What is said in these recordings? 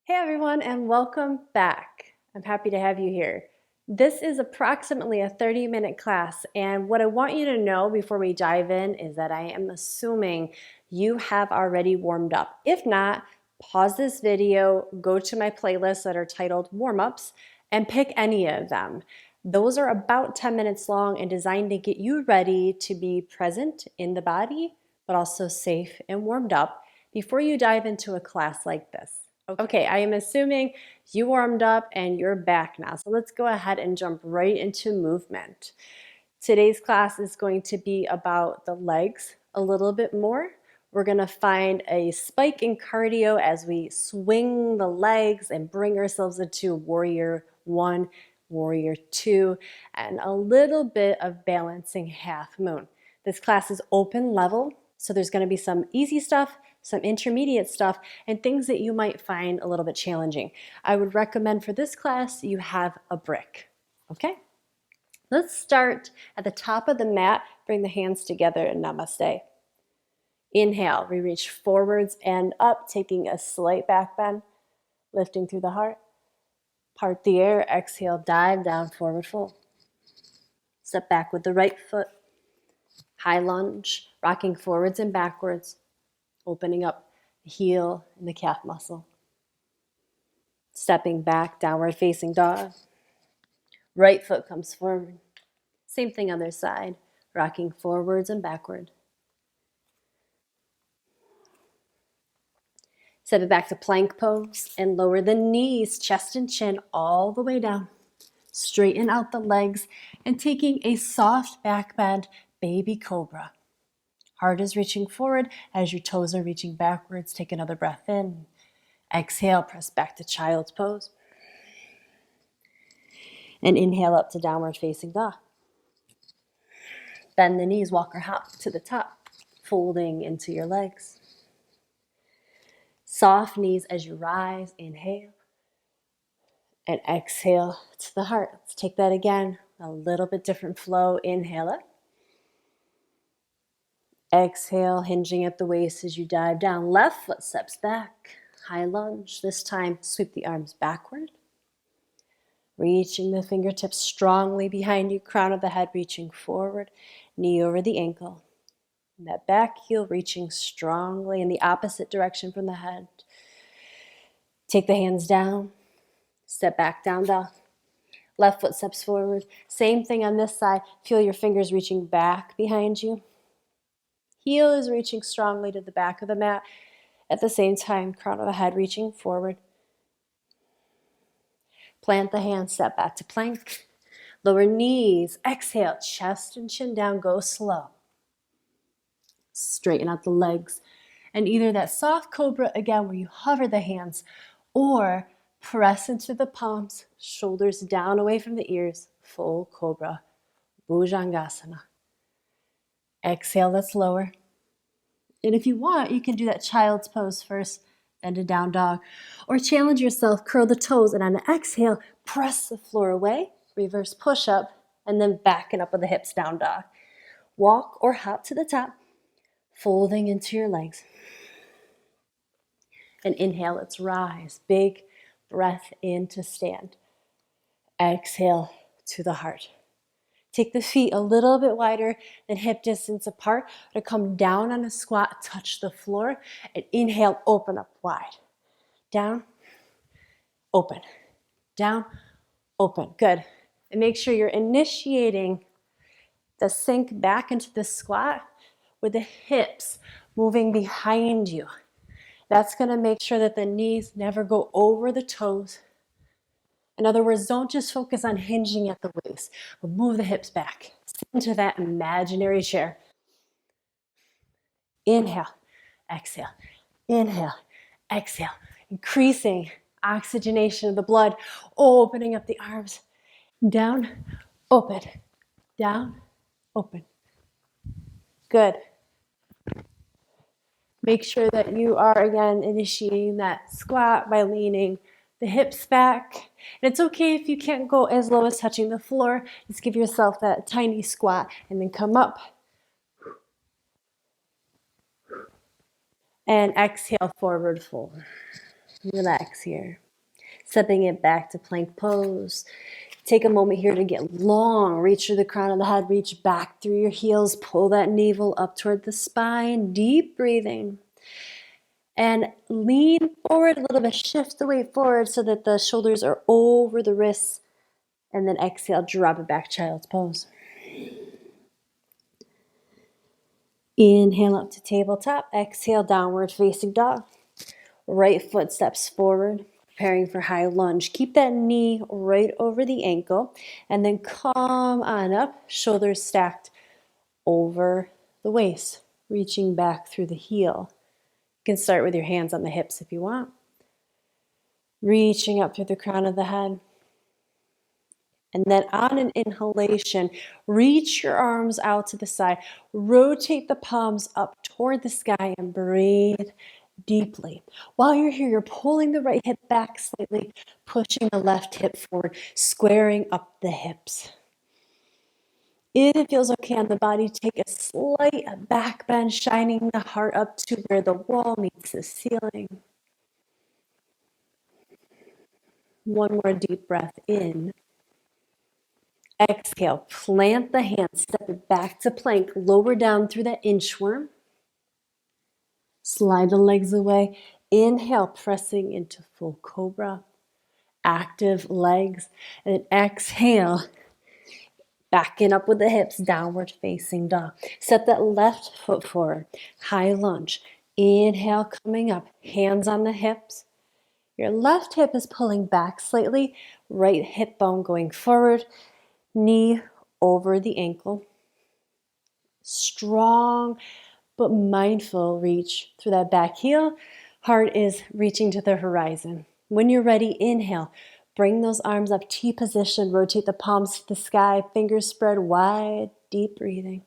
Hey everyone, and welcome back. I'm happy to have you here. This is approximately a 30-minute class, and what I want you to know before we dive in is that I am assuming you have already warmed up. If not, pause this video, go to my playlists that are titled warm-ups, and pick any of them. Those are about 10 minutes long and designed to get you ready to be present in the body, but also safe and warmed up before you dive into a class like this. Okay, I am assuming you warmed up and you're back now. So let's go ahead and jump right into movement. Today's class is going to be about the legs a little bit more. We're going to find a spike in cardio as we swing the legs and bring ourselves into warrior one, warrior two, and a little bit of balancing half moon. This class is open level, so there's going to be some easy stuff, some intermediate stuff, and things that you might find a little bit challenging. I would recommend for this class you have a brick, okay? Let's start at the top of the mat, bring the hands together in namaste. Inhale, we reach forwards and up, taking a slight back bend, lifting through the heart. Part the air, exhale, dive down, forward fold. Step back with the right foot. High lunge, rocking forwards and backwards, opening up the heel and the calf muscle. Stepping back, downward facing dog. Right foot comes forward. Same thing other side, rocking forwards and backward. Step it back to plank pose and lower the knees, chest and chin all the way down. Straighten out the legs and taking a soft back bend, baby cobra. Heart is reaching forward as your toes are reaching backwards. Take another breath in. Exhale, press back to child's pose. And inhale up to downward facing dog. Bend the knees, walk or hop to the top, folding into your legs. Soft knees as you rise, inhale. And exhale to the heart. Let's take that again. A little bit different flow. Inhale up. Exhale, hinging at the waist as you dive down. Left foot steps back. High lunge. This time, sweep the arms backward. Reaching the fingertips strongly behind you. Crown of the head reaching forward. Knee over the ankle. And that back heel reaching strongly in the opposite direction from the head. Take the hands down. Step back, down dog. Left foot steps forward. Same thing on this side. Feel your fingers reaching back behind you. Heel is reaching strongly to the back of the mat. At the same time, crown of the head reaching forward. Plant the hands, step back to plank. Lower knees, exhale, chest and chin down, go slow. Straighten out the legs. And either that soft cobra again where you hover the hands, or press into the palms, shoulders down away from the ears, full cobra, Bhujangasana. Exhale, let's lower. And if you want, you can do that child's pose first, then to down dog. Or challenge yourself, curl the toes, and on the exhale, press the floor away, reverse push up, and then back it up with the hips, down dog. Walk or hop to the top, folding into your legs. And inhale, let's rise. Big breath in to stand. Exhale to the heart. Take the feet a little bit wider than hip distance apart to come down on a squat, touch the floor, and inhale, open up wide. Down, open. Down, open. Good. And make sure you're initiating the sink back into the squat with the hips moving behind you. That's going to make sure that the knees never go over the toes. In other words, don't just focus on hinging at the waist, but move the hips back. Sit into that imaginary chair. Inhale, exhale, inhale, exhale. Increasing oxygenation of the blood, opening up the arms. Down, open, down, open. Good. Make sure that you are, again, initiating that squat by leaning the hips back. And it's okay if you can't go as low as touching the floor. Just give yourself that tiny squat and then come up. And exhale, forward fold. Relax here. Stepping it back to plank pose. Take a moment here to get long. Reach through the crown of the head. Reach back through your heels. Pull that navel up toward the spine. Deep breathing. And lean forward a little bit. Shift the weight forward so that the shoulders are over the wrists. And then exhale, drop it back, child's pose. Inhale up to tabletop. Exhale, downward facing dog. Right foot steps forward, preparing for high lunge. Keep that knee right over the ankle. And then come on up, shoulders stacked over the waist, reaching back through the heel. You can start with your hands on the hips if you want. Reaching up through the crown of the head. And then on an inhalation, reach your arms out to the side. Rotate the palms up toward the sky and breathe deeply. While you're here, you're pulling the right hip back slightly, pushing the left hip forward, squaring up the hips. If it feels okay on the body, take a slight back bend, shining the heart up to where the wall meets the ceiling. One more deep breath in. Exhale, plant the hands, step it back to plank, lower down through that inchworm. Slide the legs away. Inhale, pressing into full cobra. Active legs. And then exhale, backing up with the hips, downward facing dog. Set that left foot forward, high lunge. Inhale, coming up, hands on the hips. Your left hip is pulling back slightly, right hip bone going forward. Knee over the ankle. Strong but mindful reach through that back heel. Heart is reaching to the horizon. When you're ready, inhale. Bring those arms up, T position. Rotate the palms to the sky. Fingers spread wide. Deep breathing.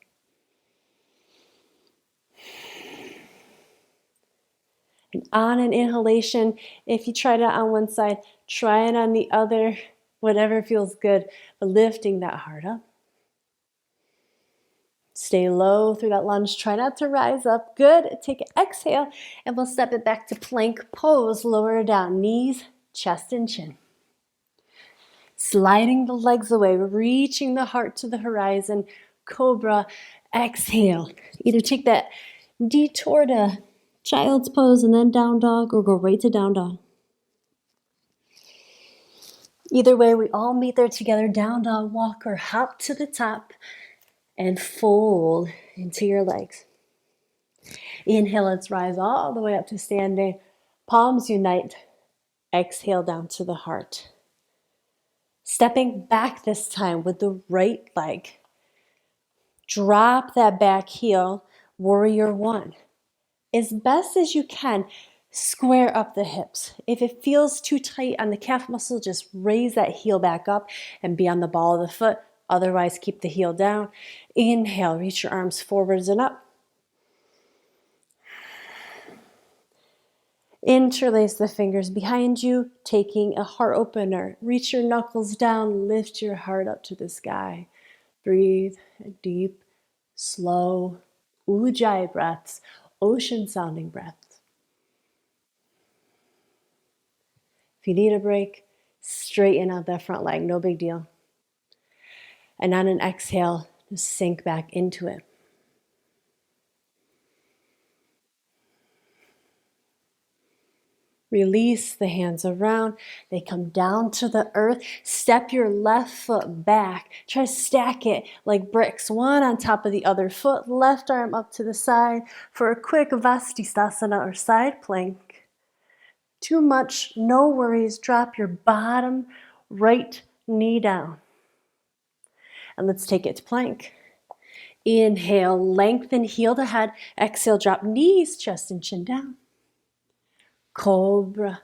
And on an inhalation, if you tried it on one side, try it on the other. Whatever feels good, but lifting that heart up. Stay low through that lunge. Try not to rise up. Good. Take an exhale, and we'll step it back to plank pose. Lower down, knees, chest, and chin. Sliding the legs away, reaching the heart to the horizon. Cobra, exhale. Either take that detour to child's pose and then down dog, or go right to down dog. Either way, we all meet there together. Down dog, walk or hop to the top and fold into your legs. Inhale, let's rise all the way up to standing. Palms unite. Exhale down to the heart. Stepping back this time with the right leg. Drop that back heel, warrior one. As best as you can, square up the hips. If it feels too tight on the calf muscle, just raise that heel back up and be on the ball of the foot. Otherwise, keep the heel down. Inhale, reach your arms forwards and up. Interlace the fingers behind you, taking a heart opener. Reach your knuckles down, lift your heart up to the sky. Breathe deep, slow, ujjayi breaths, ocean sounding breaths. If you need a break, straighten out that front leg, no big deal. And on an exhale, just sink back into it. Release the hands around. They come down to the earth. Step your left foot back. Try to stack it like bricks, one on top of the other foot. Left arm up to the side for a quick Vastisthasana or side plank. Too much, no worries. Drop your bottom right knee down. And let's take it to plank. Inhale, lengthen heel to head. Exhale, drop knees, chest and chin down. Cobra.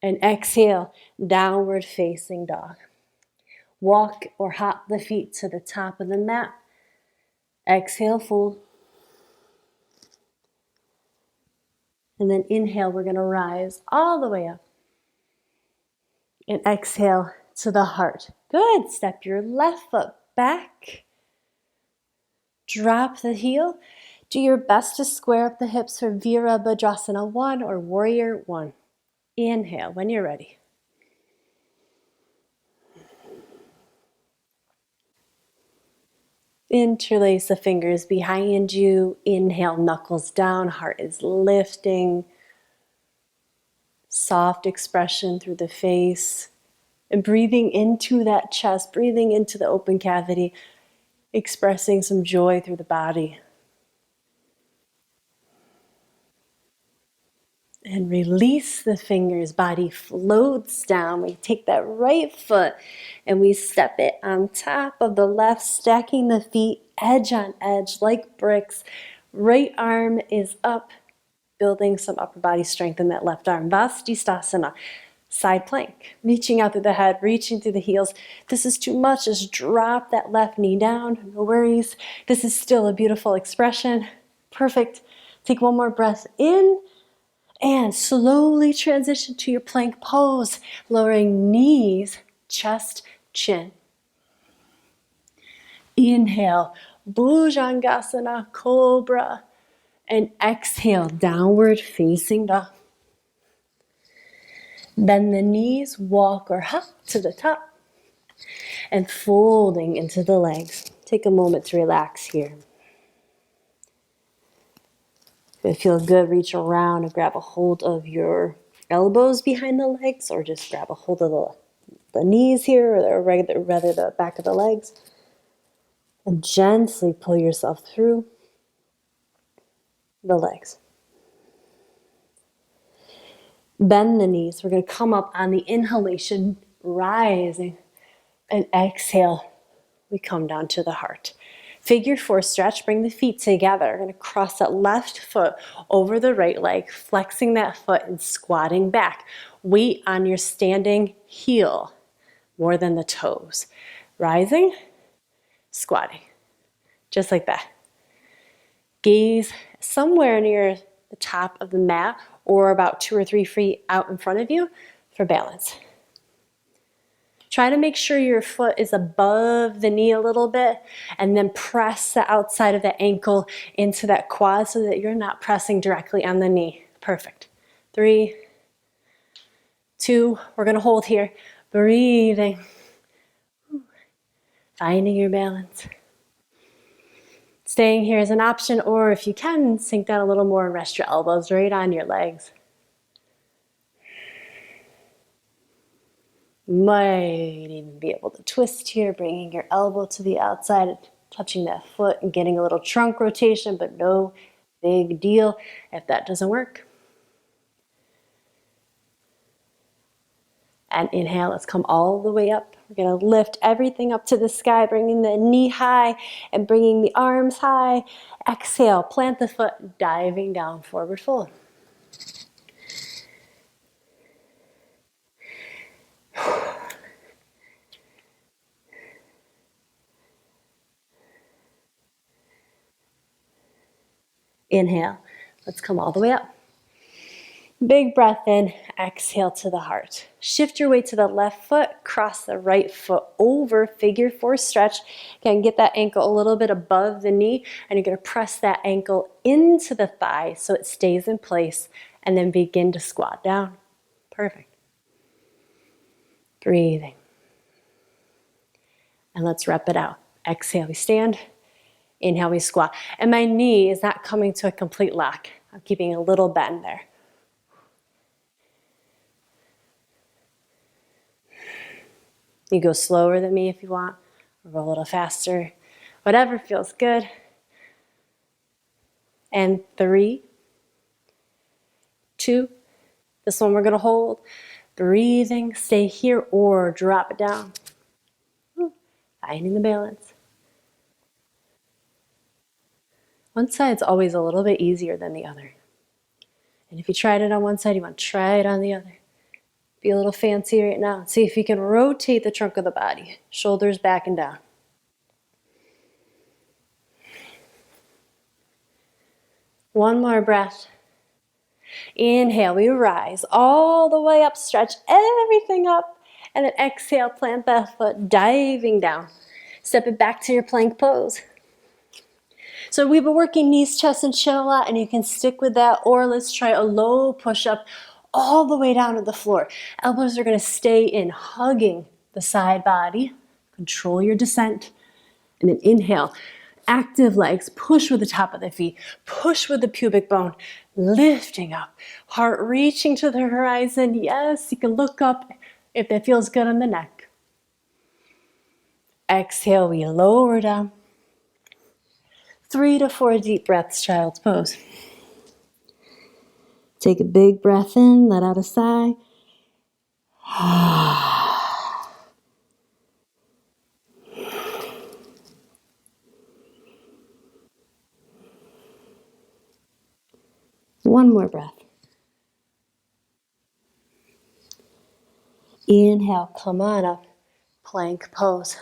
And exhale, downward facing dog. Walk or hop the feet to the top of the mat. Exhale, fold. And then inhale, we're going to rise all the way up. And exhale to the heart. Good. Step your left foot back. Drop the heel. Do your best to square up the hips for Virabhadrasana 1 or Warrior 1. Inhale when you're ready. Interlace the fingers behind you. Inhale, knuckles down, heart is lifting. Soft expression through the face. And breathing into that chest, breathing into the open cavity, expressing some joy through the body. And release the fingers, body floats down. We take that right foot and we step it on top of the left, stacking the feet edge on edge like bricks. Right arm is up, building some upper body strength in that left arm. Vastisthasana, side plank. Reaching out through the head, reaching through the heels. If this is too much, just drop that left knee down, no worries. This is still a beautiful expression. Perfect. Take one more breath in. And slowly transition to your plank pose, lowering knees, chest, chin. Inhale, Bhujangasana, Cobra. And exhale, downward facing dog. Bend the knees, walk or hop to the top. And folding into the legs. Take a moment to relax here. If it feels good, reach around and grab a hold of your elbows behind the legs, or just grab a hold of the knees here, or rather the back of the legs. And gently pull yourself through the legs. Bend the knees. We're going to come up on the inhalation, rising, and exhale. We come down to the heart. Figure 4 stretch, bring the feet together. We're going to cross that left foot over the right leg, flexing that foot and squatting back. Weight on your standing heel more than the toes. Rising, squatting, just like that. Gaze somewhere near the top of the mat or about 2 or 3 feet out in front of you for balance. Try to make sure your foot is above the knee a little bit, and then press the outside of the ankle into that quad so that you're not pressing directly on the knee. Perfect. 3, 2, we're going to hold here. Breathing. Finding your balance. Staying here is an option, or if you can, sink down a little more and rest your elbows right on your legs. Might even be able to twist here, bringing your elbow to the outside, touching that foot and getting a little trunk rotation, but no big deal if that doesn't work. And inhale, let's come all the way up. We're going to lift everything up to the sky, bringing the knee high and bringing the arms high. Exhale, plant the foot, diving down, forward fold. Inhale, let's come all the way up. Big breath in, exhale to the heart. Shift your weight to the left foot, cross the right foot over, figure 4 stretch. Again, get that ankle a little bit above the knee, and you're going to press that ankle into the thigh so it stays in place, and then begin to squat down. Perfect. Breathing. And let's rep it out. Exhale, we stand. Inhale, we squat. And my knee is not coming to a complete lock. I'm keeping a little bend there. You go slower than me if you want, or go a little faster. Whatever feels good. And 3, 2, this one we're going to hold. Breathing, stay here or drop it down. Finding the balance. One side's always a little bit easier than the other. And if you tried it on one side, you want to try it on the other. Be a little fancy right now. See if you can rotate the trunk of the body. Shoulders back and down. One more breath. Inhale, we rise all the way up, stretch everything up, and then exhale, plant that foot, diving down. Step it back to your plank pose. So we've been working knees, chest, and chin a lot, and you can stick with that, or let's try a low push-up all the way down to the floor. Elbows are gonna stay in, hugging the side body. Control your descent. And then inhale. Active legs, push with the top of the feet, push with the pubic bone, lifting up. Heart reaching to the horizon. Yes, you can look up if that feels good on the neck. Exhale, we lower down. 3 to 4 deep breaths, child's pose. Take a big breath in, let out a sigh. One more breath. Inhale, come on up. Plank pose.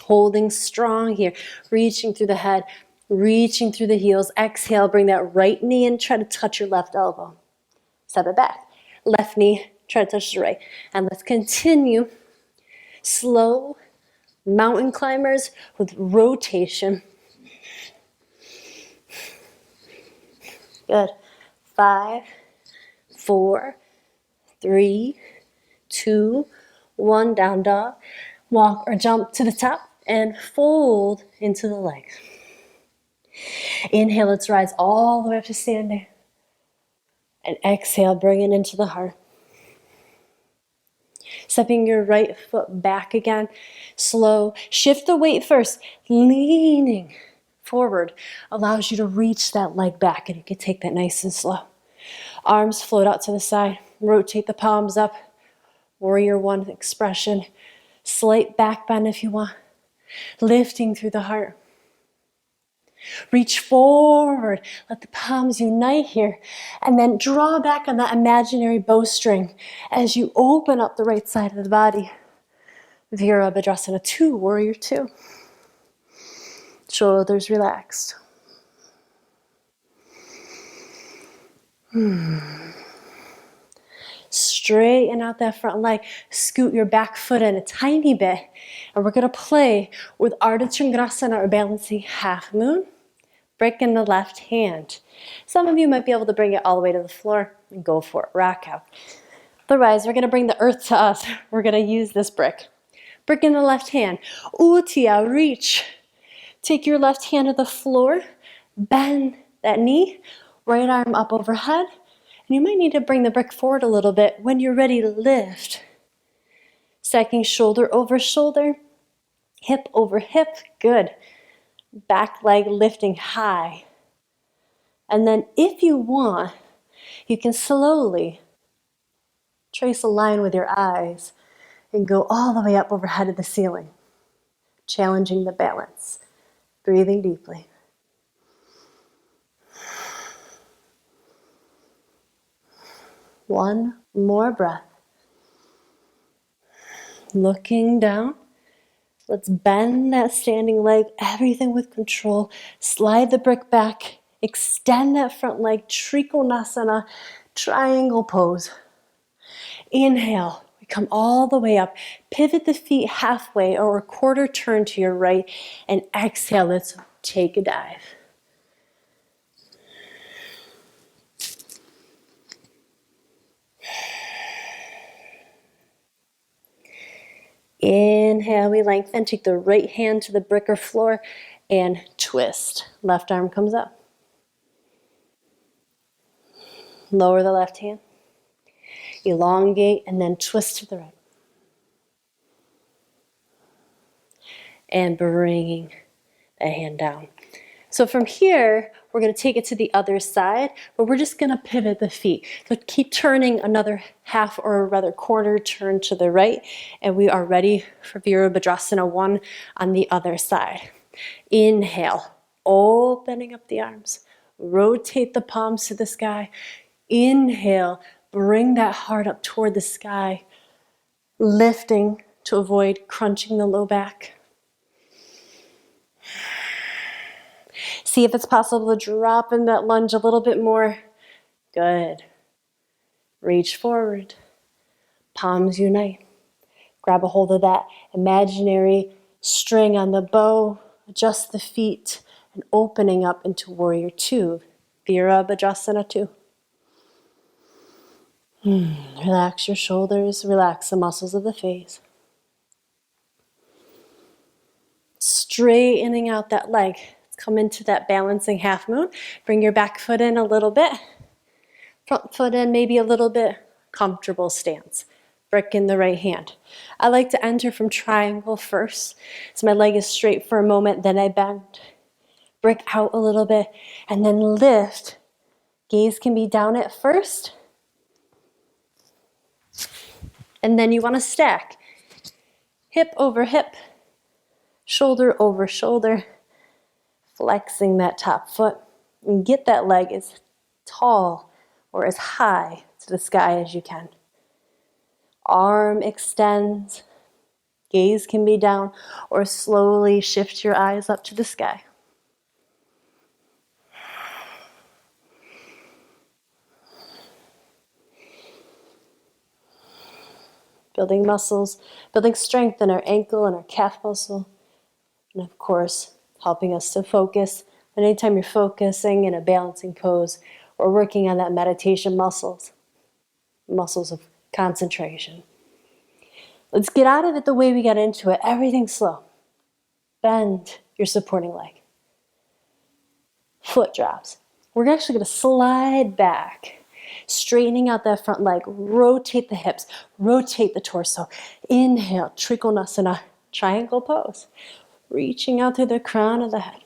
Holding strong here. Reaching through the head, reaching through the heels. Exhale, bring that right knee in. Try to touch your left elbow. Step it back. Left knee, try to touch the right. And let's continue. Slow mountain climbers with rotation. Good. 5, 4, 3, 2, 1. Down dog. Walk or jump to the top and fold into the legs. Inhale, let's rise all the way up to standing. And exhale, bring it into the heart. Stepping your right foot back again. Slow. Shift the weight first. Leaning forward allows you to reach that leg back, and you can take that nice and slow. Arms float out to the side. Rotate the palms up. Warrior one expression. Slight back bend if you want. Lifting through the heart. Reach forward. Let the palms unite here. And then draw back on that imaginary bowstring as you open up the right side of the body. Virabhadrasana 2, Warrior 2. Shoulders relaxed. Straighten out that front leg. Scoot your back foot in a tiny bit. And we're going to play with Ardha Trikonasana, or balancing half moon. Brick in the left hand. Some of you might be able to bring it all the way to the floor and go for it. Rock out. Otherwise, we're going to bring the earth to us. We're going to use this brick. Brick in the left hand. Uttiya, reach. Take your left hand to the floor. Bend that knee. Right arm up overhead. And you might need to bring the brick forward a little bit. When you're ready to lift. Second, shoulder over shoulder. Hip over hip. Good. Back leg lifting high. And then if you want, you can slowly trace a line with your eyes and go all the way up overhead of the ceiling, challenging the balance. Breathing deeply. One more breath. Looking down. Let's bend that standing leg, everything with control. Slide the brick back. Extend that front leg, Trikonasana, triangle pose. Inhale, we come all the way up. Pivot the feet halfway or a quarter turn to your right. And exhale, let's take a dive. Inhale, we lengthen. Take the right hand to the brick or floor and twist. Left arm comes up. Lower the left hand. Elongate and then twist to the right. And bringing the hand down. So from here, we're going to take it to the other side, but we're just going to pivot the feet. So keep turning another half or rather quarter turn to the right, and we are ready for Virabhadrasana 1 on the other side. Inhale, opening up the arms. Rotate the palms to the sky. Inhale, bring that heart up toward the sky, lifting to avoid crunching the low back. See if it's possible to drop in that lunge a little bit more. Good. Reach forward. Palms unite. Grab a hold of that imaginary string on the bow. Adjust the feet and opening up into Warrior Two, Virabhadrasana 2. Relax your shoulders, relax the muscles of the face. Straightening out that leg. Let's come into that balancing half moon. Bring your back foot in a little bit. Front foot in maybe a little bit. Comfortable stance. Brick in the right hand. I like to enter from triangle first. So my leg is straight for a moment, then I bend. Brick out a little bit, and then lift. Gaze can be down at first. And then you want to stack. Hip over hip. Shoulder over shoulder. Flexing that top foot. And get that leg as tall or as high to the sky as you can. Arm extends, gaze can be down, or slowly shift your eyes up to the sky. Building muscles, building strength in our ankle and our calf muscle, and of course, helping us to focus. Anytime you're focusing in a balancing pose, or working on that meditation muscles of concentration. Let's get out of it the way we got into it. Everything slow. Bend your supporting leg. Foot drops. We're actually going to slide back, straightening out that front leg. Rotate the hips. Rotate the torso. Inhale, Trikonasana, triangle pose. Reaching out through the crown of the head.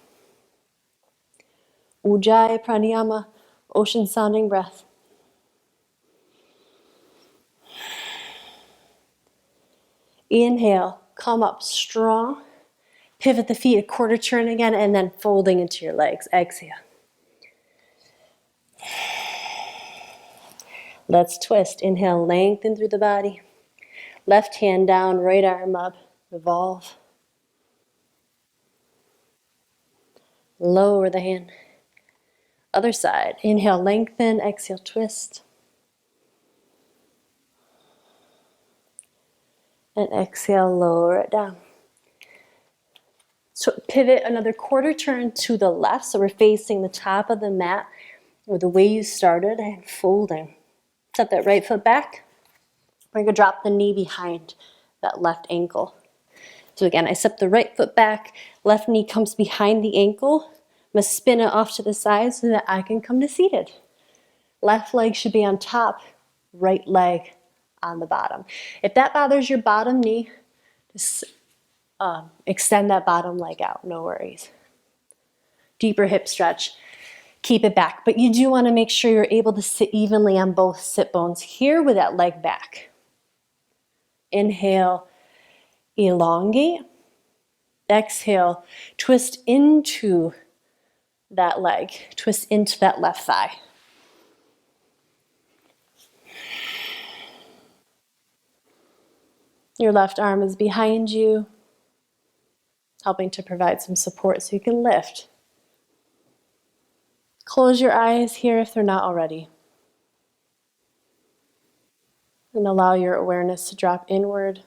Ujjayi Pranayama, ocean sounding breath. Inhale, come up strong. Pivot the feet, a quarter turn again, and then folding into your legs. Exhale. Let's twist. Inhale, lengthen through the body. Left hand down, right arm up. Revolve. Lower the hand. Other side. Inhale, lengthen. Exhale, twist. And exhale, lower it down. So pivot another quarter turn to the left. So we're facing the top of the mat or the way you started and folding. Step that right foot back. We're going to drop the knee behind that left ankle. So again, I step the right foot back. Left knee comes behind the ankle. I'm going to spin it off to the side so that I can come to seated. Left leg should be on top. Right leg on the bottom. If that bothers your bottom knee, just extend that bottom leg out, no worries. Deeper hip stretch, keep it back. But you do want to make sure you're able to sit evenly on both sit bones here with that leg back. Inhale, elongate. Exhale, twist into that leg, twist into that left thigh. Your left arm is behind you, helping to provide some support so you can lift. Close your eyes here if they're not already. And allow your awareness to drop inward.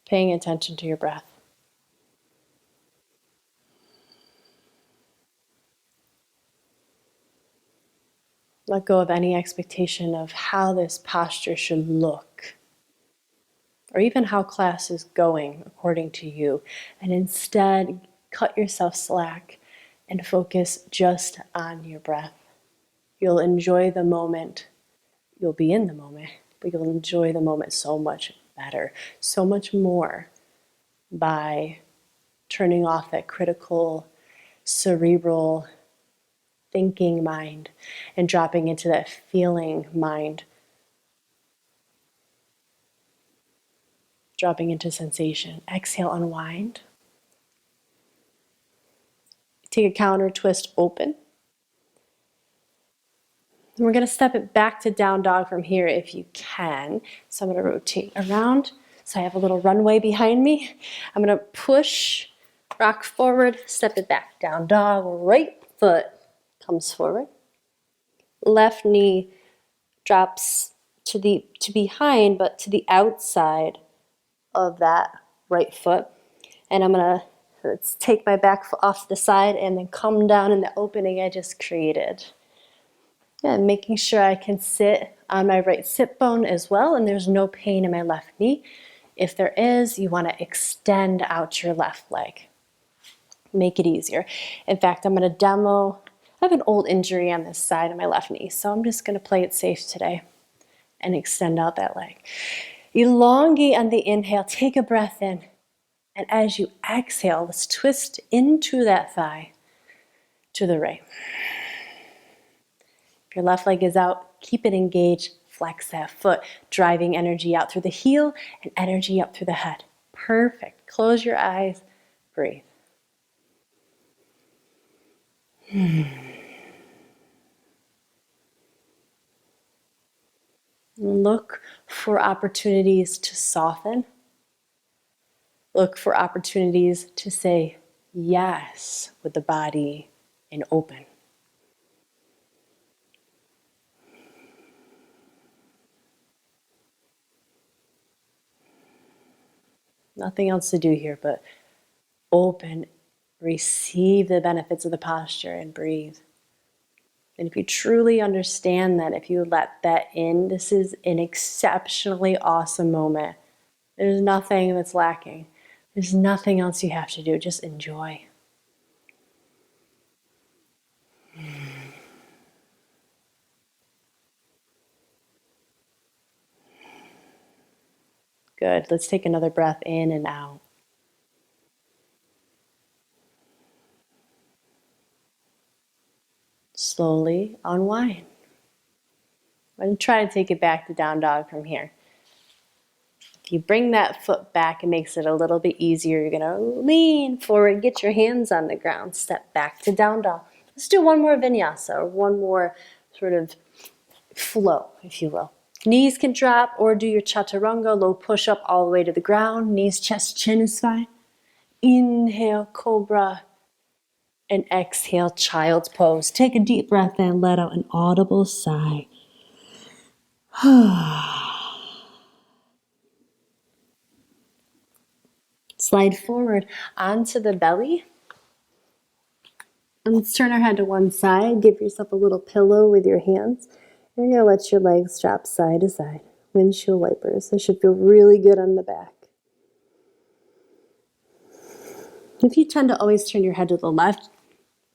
Paying attention to your breath. Let go of any expectation of how this posture should look, or even how class is going according to you, and instead cut yourself slack and focus just on your breath. You'll enjoy the moment. You'll be in the moment, but you'll enjoy the moment so much better, so much more by turning off that critical, cerebral, thinking mind and dropping into that feeling mind. Dropping into sensation. Exhale, unwind. Take a counter twist open. And we're going to step it back to down dog from here if you can. So I'm going to rotate around. So I have a little runway behind me. I'm going to push, rock forward, step it back. Down dog, right foot comes forward. Left knee drops to behind, but to the outside of that right foot. And I'm gonna let's take my back foot off the side and then come down in the opening I just created. And making sure I can sit on my right sit bone as well, and there's no pain in my left knee. If there is, you want to extend out your left leg. Make it easier. In fact, I'm going to demo. I have an old injury on this side of my left knee, so I'm just going to play it safe today and extend out that leg. Elongate on the inhale, take a breath in, and as you exhale, let's twist into that thigh to the right. If your left leg is out, keep it engaged, flex that foot, driving energy out through the heel and energy up through the head. Perfect. Close your eyes, breathe. Look for opportunities to soften. Look for opportunities to say yes with the body and open. Nothing else to do here but open, receive the benefits of the posture and breathe. And if you truly understand that, if you let that in, this is an exceptionally awesome moment. There's nothing that's lacking. There's nothing else you have to do. Just enjoy. Good. Let's take another breath in and out. Slowly unwind. I'm going to try to take it back to down dog from here. If you bring that foot back, it makes it a little bit easier. You're going to lean forward, get your hands on the ground, step back to down dog. Let's do one more vinyasa, or one more sort of flow, if you will. Knees can drop, or do your chaturanga, low push-up all the way to the ground. Knees, chest, chin is fine. Inhale, cobra, and exhale, child's pose. Take a deep breath in, let out an audible sigh. Slide forward onto the belly. And let's turn our head to one side. Give yourself a little pillow with your hands. And you're going to let your legs drop side to side. Windshield wipers. They should feel really good on the back. If you tend to always turn your head to the left,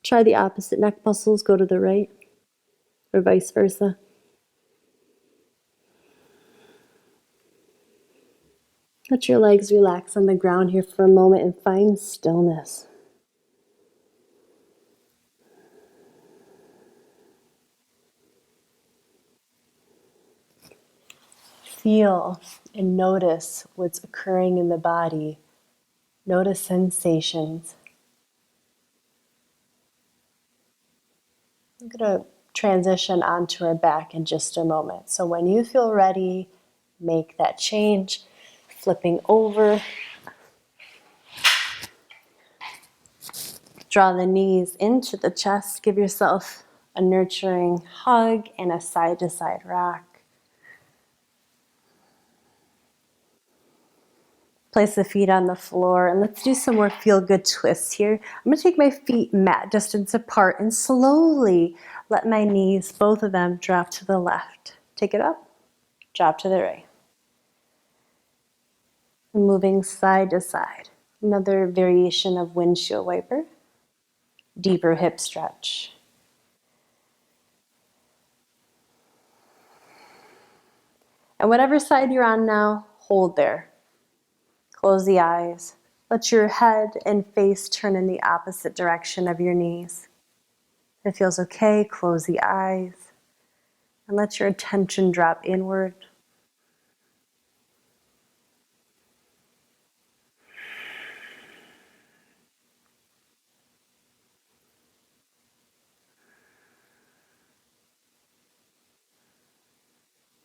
try the opposite neck muscles, go to the right, or vice versa. Let your legs relax on the ground here for a moment and find stillness. Feel and notice what's occurring in the body. Notice sensations. I'm going to transition onto our back in just a moment. So when you feel ready, make that change. Flipping over. Draw the knees into the chest. Give yourself a nurturing hug and a side-to-side rock. Place the feet on the floor and let's do some more feel-good twists here. I'm going to take my feet mat distance apart and slowly let my knees, both of them, drop to the left. Take it up, drop to the right. And moving side to side. Another variation of windshield wiper. Deeper hip stretch. And whatever side you're on now, hold there. Close the eyes. Let your head and face turn in the opposite direction of your knees. If it feels okay, close the eyes and let your attention drop inward.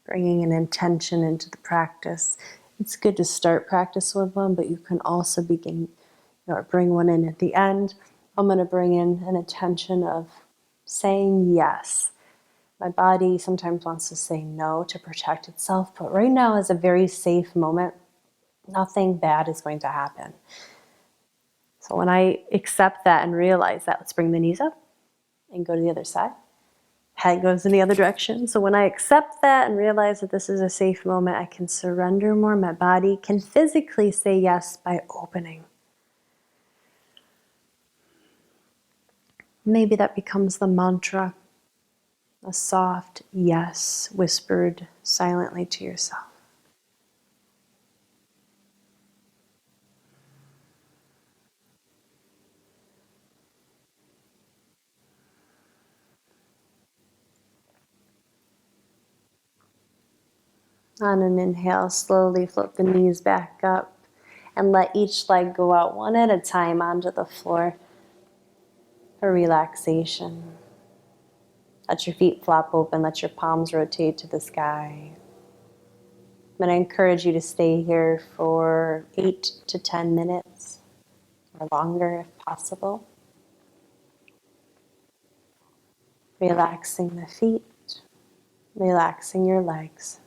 Bringing an intention into the practice. It's good to start practice with one, but you can also begin or bring one in at the end. I'm going to bring in an intention of saying yes. My body sometimes wants to say no to protect itself, but right now is a very safe moment. Nothing bad is going to happen. So when I accept that and realize that, let's bring the knees up and go to the other side. Head goes in the other direction. So when I accept that and realize that this is a safe moment, I can surrender more. My body can physically say yes by opening. Maybe that becomes the mantra, a soft yes whispered silently to yourself. On an inhale, slowly float the knees back up and let each leg go out one at a time onto the floor for relaxation. Let your feet flop open, let your palms rotate to the sky. I'm going to encourage you to stay here for 8 to 10 minutes or longer if possible. Relaxing the feet, relaxing your legs,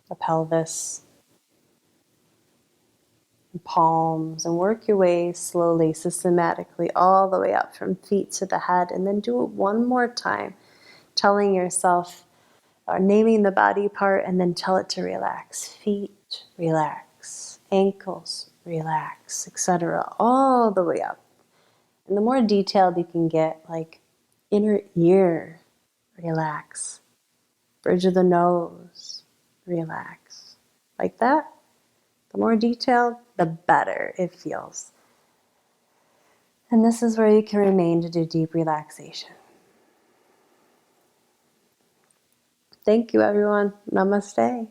the pelvis, the palms, and work your way slowly, systematically, all the way up from feet to the head. And then do it one more time, telling yourself, or naming the body part, and then tell it to relax. Feet, relax. Ankles, relax, etc. All the way up. And the more detailed you can get, like inner ear, relax. Bridge of the nose, relax. Like that. The more detailed, the better it feels. And this is where you can remain to do deep relaxation. Thank you, everyone. Namaste.